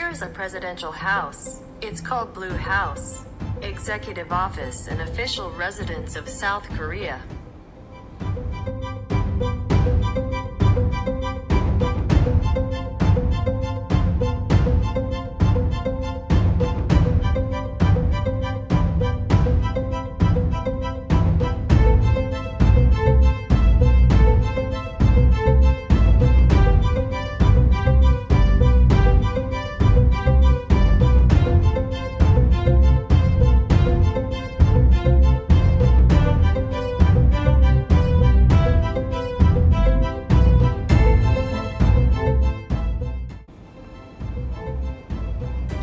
Here's a presidential house. It's called Blue House. Executive office and official residence of South Korea.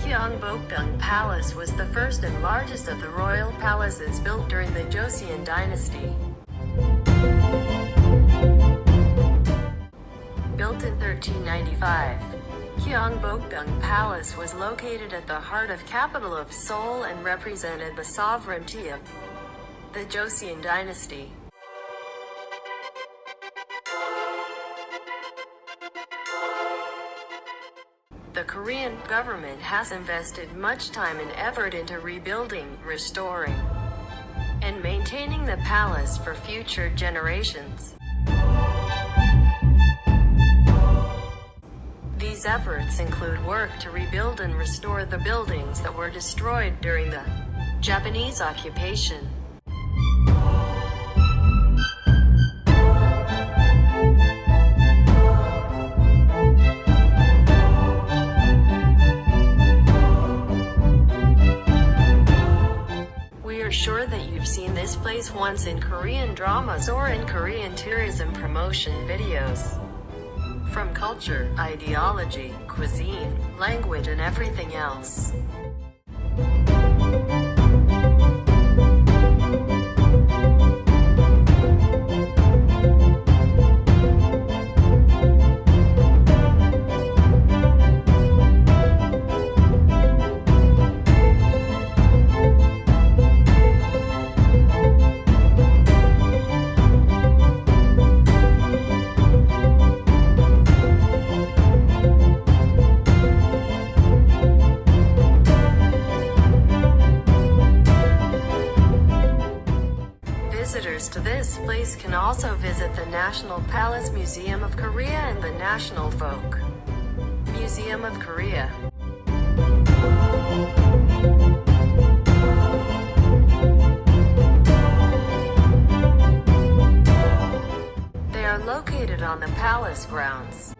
Gyeongbokgung Palace was the first and largest of the royal palaces built during the Joseon Dynasty. Built in 1395, Gyeongbokgung Palace was located at the heart of capital of Seoul and represented the sovereignty of the Joseon Dynasty. The Korean government has invested much time and effort into rebuilding, restoring, and maintaining the palace for future generations. These efforts include work to rebuild and restore the buildings that were destroyed during the Japanese occupation. Sure that you've seen this place once in Korean dramas or in Korean tourism promotion videos. From culture, ideology, cuisine, language and everything else. Visitors to this place can also visit the National Palace Museum of Korea and the National Folk Museum of Korea. They are located on the palace grounds.